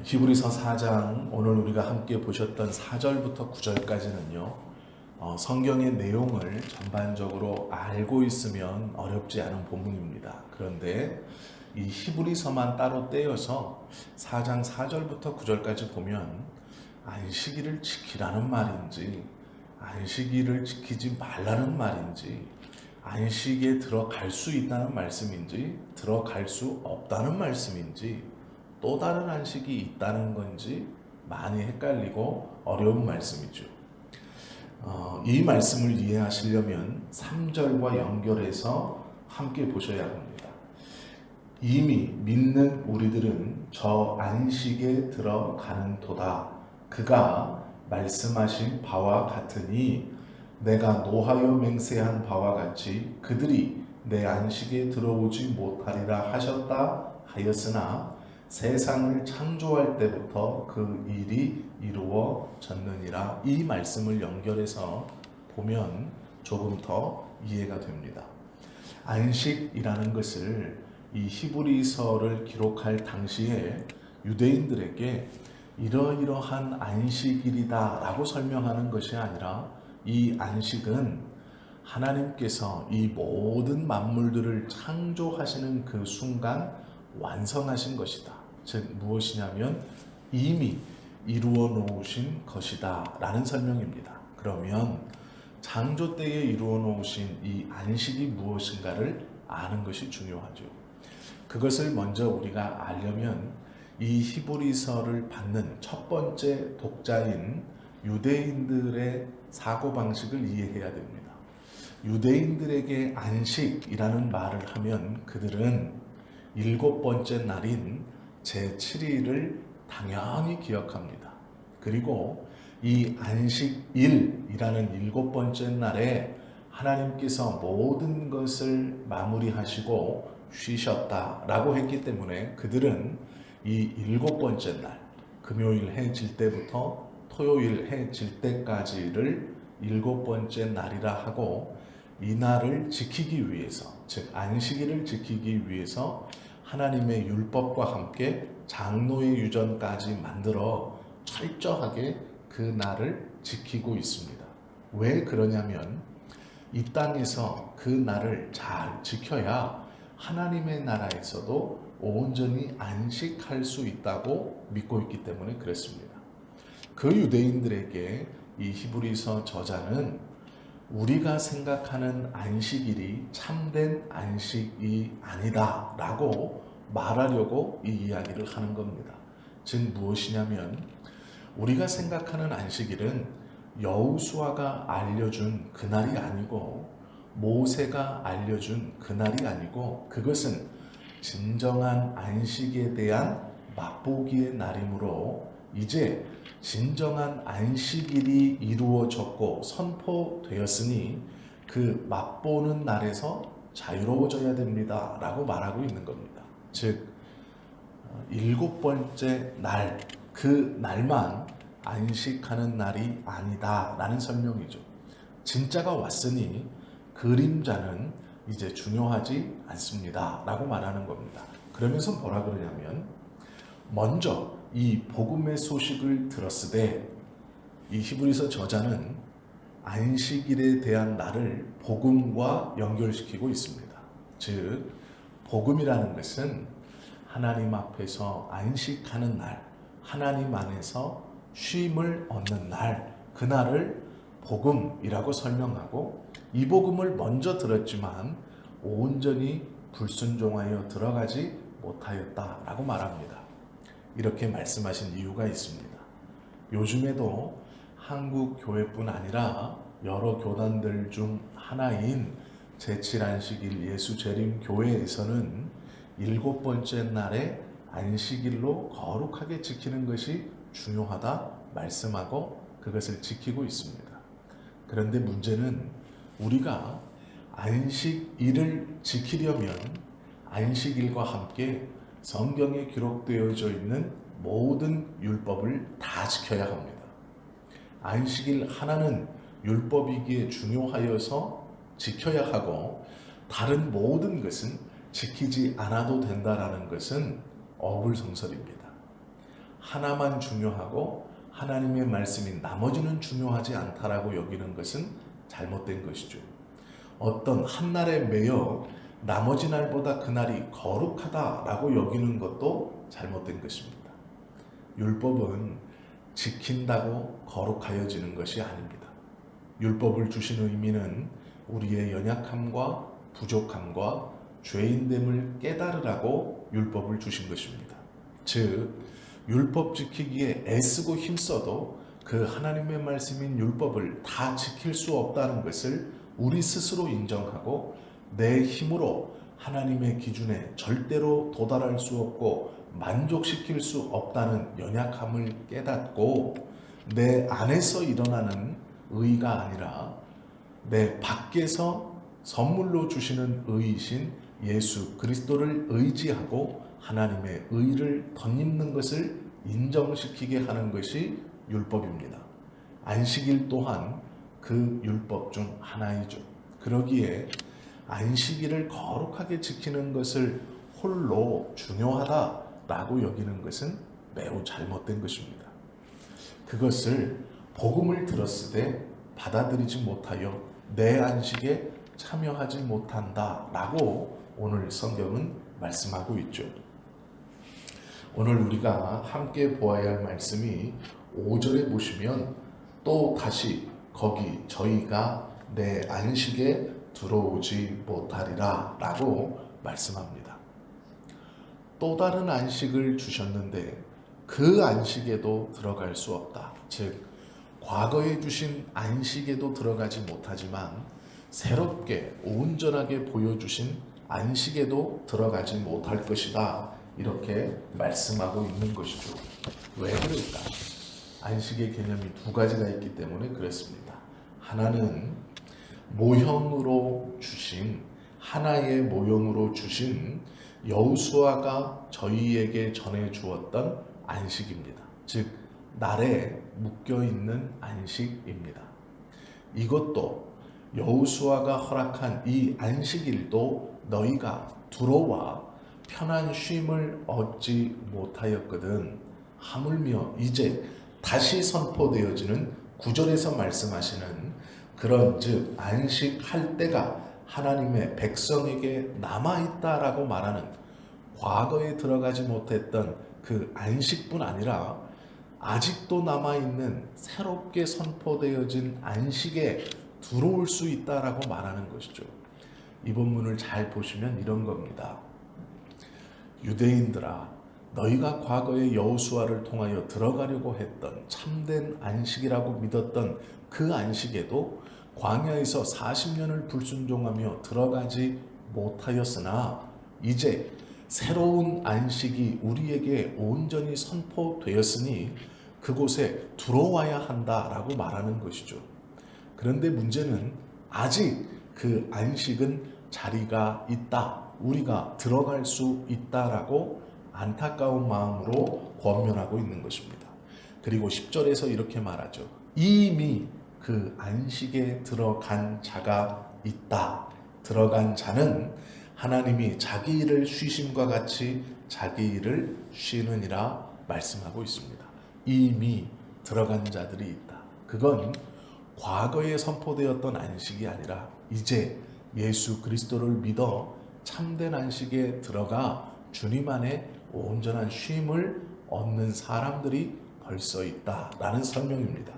히브리서 4장 오늘 우리가 함께 보셨던 4절부터 9절까지는요. 성경의 내용을 전반적으로 알고 있으면 어렵지 않은 본문입니다. 그런데 이 히브리서만 따로 떼어서 4장 4절부터 9절까지 보면 안식일을 지키라는 말인지 안식일을 지키지 말라는 말인지 안식에 들어갈 수 있다는 말씀인지 들어갈 수 없다는 말씀인지 또 다른 안식이 있다는 건지 많이 헷갈리고 어려운 말씀이죠. 이 말씀을 이해하시려면 3절과 연결해서 함께 보셔야 합니다. 이미 믿는 우리들은 저 안식에 들어가는 도다. 그가 말씀하신 바와 같으니 내가 노하여 맹세한 바와 같이 그들이 내 안식에 들어오지 못하리라 하셨다 하였으나 세상을 창조할 때부터 그 일이 이루어졌느니라. 이 말씀을 연결해서 보면 조금 더 이해가 됩니다. 안식이라는 것을 이 히브리서를 기록할 당시에 유대인들에게 이러이러한 안식일이다 라고 설명하는 것이 아니라 이 안식은 하나님께서 이 모든 만물들을 창조하시는 그 순간 완성하신 것이다. 즉 무엇이냐면 이미 이루어 놓으신 것이다 라는 설명입니다. 그러면 창조 때에 이루어 놓으신 이 안식이 무엇인가를 아는 것이 중요하죠. 그것을 먼저 우리가 알려면 이 히브리서를 받는 첫 번째 독자인 유대인들의 사고방식을 이해해야 됩니다. 유대인들에게 안식이라는 말을 하면 그들은 7번째 날인 제7일을 당연히 기억합니다. 그리고 이 안식일이라는 7번째 날에 하나님께서 모든 것을 마무리하시고 쉬셨다라고 했기 때문에 그들은 이 7번째 날, 금요일 해 질 때부터 토요일 해 질 때까지를 7번째 날이라 하고 이 날을 지키기 위해서, 즉 안식일을 지키기 위해서 하나님의 율법과 함께 장로의 유전까지 만들어 철저하게 그 날을 지키고 있습니다. 왜 그러냐면 이 땅에서 그 날을 잘 지켜야 하나님의 나라에서도 온전히 안식할 수 있다고 믿고 있기 때문에 그렇습니다. 그 유대인들에게 이 히브리서 저자는 우리가 생각하는 안식일이 참된 안식이 아니다 라고 말하려고 이 이야기를 하는 겁니다. 즉 무엇이냐면 우리가 생각하는 안식일은 여호수아가 알려준 그날이 아니고 모세가 알려준 그날이 아니고 그것은 진정한 안식에 대한 맛보기의 날이므로 이제 진정한 안식일이 이루어졌고 선포되었으니 그 맛보는 날에서 자유로워져야 됩니다 라고 말하고 있는 겁니다. 즉 7번째 날, 그 날만 안식하는 날이 아니다 라는 설명이죠. 진짜가 왔으니 그림자는 이제 중요하지 않습니다 라고 말하는 겁니다. 그러면서 뭐라 그러냐면 먼저 이 복음의 소식을 들었으되 이 히브리서 저자는 안식일에 대한 날을 복음과 연결시키고 있습니다. 즉 복음이라는 것은 하나님 앞에서 안식하는 날, 하나님 안에서 쉼을 얻는 날, 그날을 복음이라고 설명하고 이 복음을 먼저 들었지만 온전히 불순종하여 들어가지 못하였다라고 말합니다. 이렇게 말씀하신 이유가 있습니다. 요즘에도 한국 교회뿐 아니라 여러 교단들 중 하나인 제7안식일 예수재림교회에서는 7번째 날에 안식일로 거룩하게 지키는 것이 중요하다 말씀하고 그것을 지키고 있습니다. 그런데 문제는 우리가 안식일을 지키려면 안식일과 함께 성경에 기록되어져 있는 모든 율법을 다 지켜야 합니다. 안식일 하나는 율법이기에 중요하여서 지켜야 하고 다른 모든 것은 지키지 않아도 된다라는 것은 어불성설입니다. 하나만 중요하고 하나님의 말씀인 나머지는 중요하지 않다라고 여기는 것은 잘못된 것이죠. 어떤 한 날에 매여 나머지 날보다 그날이 거룩하다라고 여기는 것도 잘못된 것입니다. 율법은 지킨다고 거룩하여지는 것이 아닙니다. 율법을 주신 의미는 우리의 연약함과 부족함과 죄인됨을 깨달으라고 율법을 주신 것입니다. 즉, 율법 지키기에 애쓰고 힘써도 그 하나님의 말씀인 율법을 다 지킬 수 없다는 것을 우리 스스로 인정하고 내 힘으로 하나님의 기준에 절대로 도달할 수 없고 만족시킬 수 없다는 연약함을 깨닫고 내 안에서 일어나는 의가 아니라 내 밖에서 선물로 주시는 의이신 예수 그리스도를 의지하고 하나님의 의를 덧입는 것을 인정시키게 하는 것이 율법입니다. 안식일 또한 그 율법 중 하나이죠. 그러기에 안식일을 거룩하게 지키는 것을 홀로 중요하다라고 여기는 것은 매우 잘못된 것입니다. 그것을 복음을 들었으되 받아들이지 못하여 내 안식에 참여하지 못한다라고 오늘 성경은 말씀하고 있죠. 오늘 우리가 함께 보아야 할 말씀이 5절에 보시면 또 다시 거기 저희가 내 안식에 들어오지 못하리라 라고 말씀합니다. 또 다른 안식을 주셨는데 그 안식에도 들어갈 수 없다. 즉 과거에 주신 안식에도 들어가지 못하지만 새롭게 온전하게 보여주신 안식에도 들어가지 못할 것이다. 이렇게 말씀하고 있는 것이죠. 왜 그럴까? 안식의 개념이 두 가지가 있기 때문에 그렇습니다. 하나는 모형으로 주신 하나의 모형으로 주신 여호수아가 저희에게 전해 주었던 안식입니다. 즉 날에 묶여 있는 안식입니다. 이것도 여호수아가 허락한 이 안식일도 너희가 들어와 편한 쉼을 얻지 못하였거든. 하물며 이제 다시 선포되어지는 9절에서 말씀하시는 그런즉 안식할 때가 하나님의 백성에게 남아있다라고 말하는 과거에 들어가지 못했던 그 안식뿐 아니라 아직도 남아있는 새롭게 선포되어진 안식에 들어올 수 있다라고 말하는 것이죠. 이 본문을 잘 보시면 이런 겁니다. 유대인들아, 너희가 과거에 여호수아를 통하여 들어가려고 했던 참된 안식이라고 믿었던 그 안식에도 광야에서 40년을 불순종하며 들어가지 못하였으나 이제 새로운 안식이 우리에게 온전히 선포되었으니 그곳에 들어와야 한다라고 말하는 것이죠. 그런데 문제는 아직 그 안식은 자리가 있다. 우리가 들어갈 수 있다라고 안타까운 마음으로 권면하고 있는 것입니다. 그리고 10절에서 이렇게 말하죠. 이미 그 안식에 들어간 자가 있다. 들어간 자는 하나님이 자기 일을 쉬심과 같이 자기 일을 쉬느니라 말씀하고 있습니다. 이미 들어간 자들이 있다. 그건 과거에 선포되었던 안식이 아니라 이제 예수 그리스도를 믿어 참된 안식에 들어가 주님 안에 온전한 쉼을 얻는 사람들이 벌써 있다라는 설명입니다.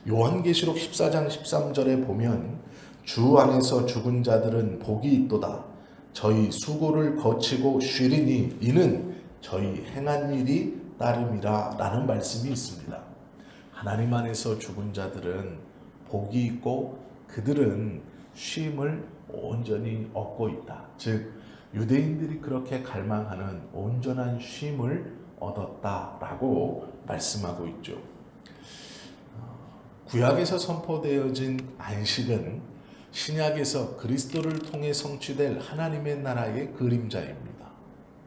요한계시록 14장 13절에 보면 주 안에서 죽은 자들은 복이 있도다. 저희 수고를 거치고 쉬리니 이는 저희 행한 일이 따름이라 라는 말씀이 있습니다. 하나님 안에서 죽은 자들은 복이 있고 그들은 쉼을 온전히 얻고 있다. 즉 유대인들이 그렇게 갈망하는 온전한 쉼을 얻었다라고 말씀하고 있죠. 구약에서 선포되어진 안식은 신약에서 그리스도를 통해 성취될 하나님의 나라의 그림자입니다.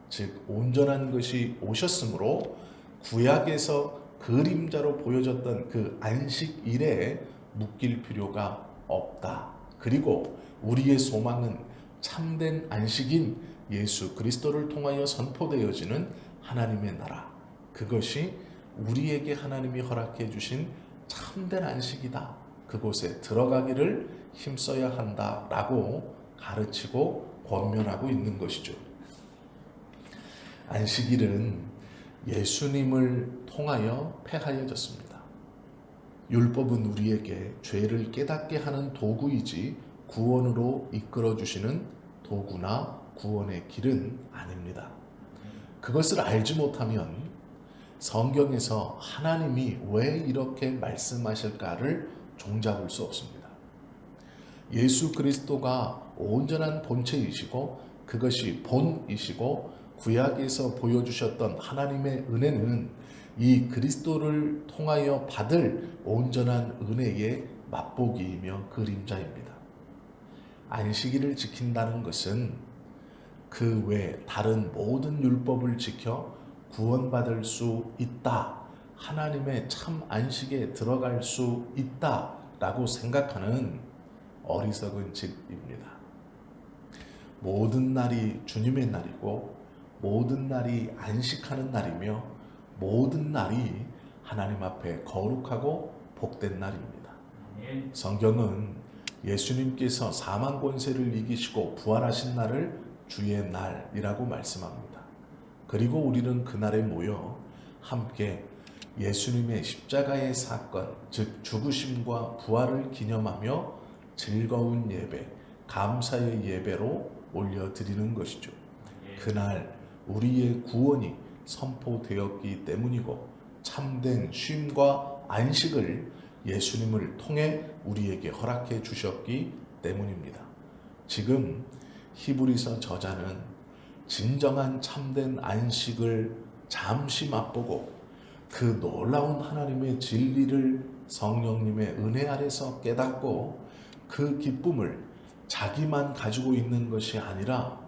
즉 온전한 것이 오셨으므로 구약에서 그림자로 보여졌던 그 안식일에 묶일 필요가 없다. 그리고 우리의 소망은 참된 안식인 예수 그리스도를 통하여 선포되어지는 하나님의 나라, 그것이 우리에게 하나님이 허락해 주신 참된 안식이다. 그곳에 들어가기를 힘써야 한다라고 가르치고 권면하고 있는 것이죠. 안식일은 예수님을 통하여 폐하여졌습니다. 율법은 우리에게 죄를 깨닫게 하는 도구이지 구원으로 이끌어 주시는 도구나 구원의 길은 아닙니다. 그것을 알지 못하면 성경에서 하나님이 왜 이렇게 말씀하실까를 종잡을 수 없습니다. 예수 그리스도가 온전한 본체이시고 그것이 본이시고 구약에서 보여주셨던 하나님의 은혜는 이 그리스도를 통하여 받을 온전한 은혜의 맛보기이며 그림자입니다. 안식일을 지킨다는 것은 그 외 다른 모든 율법을 지켜 구원받을 수 있다, 하나님의 참 안식에 들어갈 수 있다라고 생각하는 어리석은 짓입니다. 모든 날이 주님의 날이고 모든 날이 안식하는 날이며 모든 날이 하나님 앞에 거룩하고 복된 날입니다. 성경은 예수님께서 사망 권세를 이기시고 부활하신 날을 주의 날이라고 말씀합니다. 그리고 우리는 그날에 모여 함께 예수님의 십자가의 사건, 즉 죽으심과 부활을 기념하며 즐거운 예배, 감사의 예배로 올려드리는 것이죠. 그날 우리의 구원이 선포되었기 때문이고 참된 쉼과 안식을 예수님을 통해 우리에게 허락해 주셨기 때문입니다. 지금 히브리서 저자는 진정한 참된 안식을 잠시 맛보고 그 놀라운 하나님의 진리를 성령님의 은혜 아래서 깨닫고 그 기쁨을 자기만 가지고 있는 것이 아니라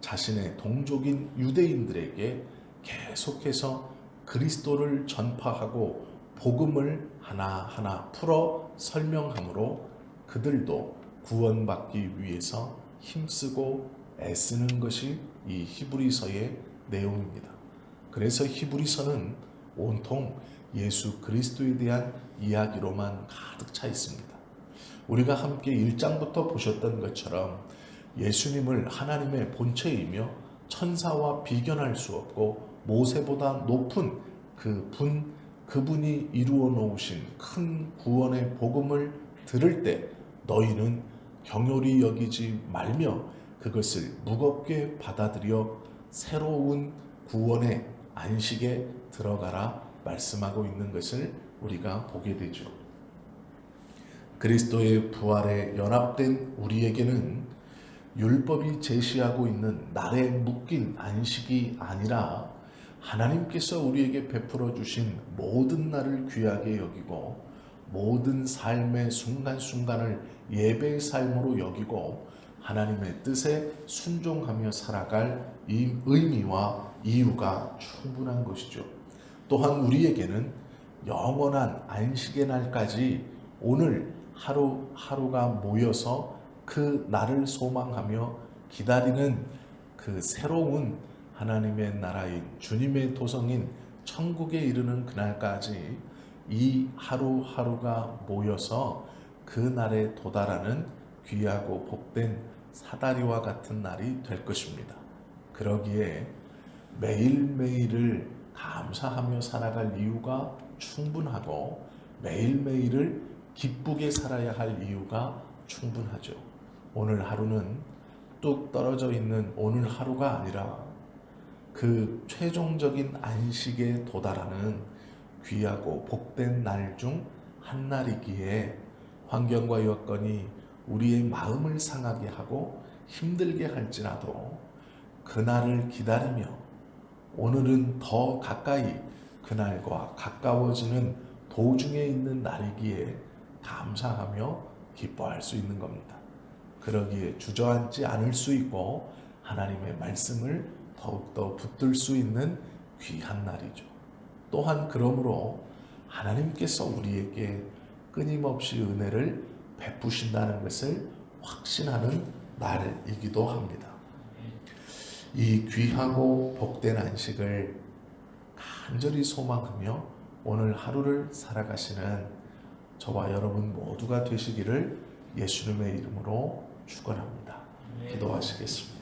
자신의 동족인 유대인들에게 계속해서 그리스도를 전파하고 복음을 하나하나 풀어 설명함으로 그들도 구원받기 위해서 힘쓰고 애쓰는 것이 이 히브리서의 내용입니다. 그래서 히브리서는 온통 예수 그리스도에 대한 이야기로만 가득 차 있습니다. 우리가 함께 1장부터 보셨던 것처럼 예수님을 하나님의 본체이며 천사와 비견할 수 없고 모세보다 높은 그분이 이루어 놓으신 큰 구원의 복음을 들을 때 너희는 경홀히 여기지 말며 그것을 무겁게 받아들여 새로운 구원의 안식에 들어가라 말씀하고 있는 것을 우리가 보게 되죠. 그리스도의 부활에 연합된 우리에게는 율법이 제시하고 있는 날에 묶인 안식이 아니라 하나님께서 우리에게 베풀어 주신 모든 날을 귀하게 여기고 모든 삶의 순간순간을 예배의 삶으로 여기고 하나님의 뜻에 순종하며 살아갈 이 의미와 이유가 충분한 것이죠. 또한 우리에게는 영원한 안식의 날까지 오늘 하루하루가 모여서 그 날을 소망하며 기다리는 그 새로운 하나님의 나라인 주님의 도성인 천국에 이르는 그날까지 이 하루하루가 모여서 그 날에 도달하는 귀하고 복된 사다리와 같은 날이 될 것입니다. 그러기에 매일매일을 감사하며 살아갈 이유가 충분하고 매일매일을 기쁘게 살아야 할 이유가 충분하죠. 오늘 하루는 뚝 떨어져 있는 오늘 하루가 아니라 그 최종적인 안식에 도달하는 귀하고 복된 날 중 한 날이기에 환경과 여건이 우리의 마음을 상하게 하고 힘들게 할지라도 그날을 기다리며 오늘은 더 가까이 그날과 가까워지는 도중에 있는 날이기에 감사하며 기뻐할 수 있는 겁니다. 그러기에 주저앉지 않을 수 있고 하나님의 말씀을 더욱더 붙들 수 있는 귀한 날이죠. 또한 그러므로 하나님께서 우리에게 끊임없이 은혜를 베푸신다는 것을 확신하는 날이기도 합니다. 이 귀하고 복된 안식을 간절히 소망하며 오늘 하루를 살아가시는 저와 여러분 모두가 되시기를 예수님의 이름으로 축원합니다. 기도하시겠습니다.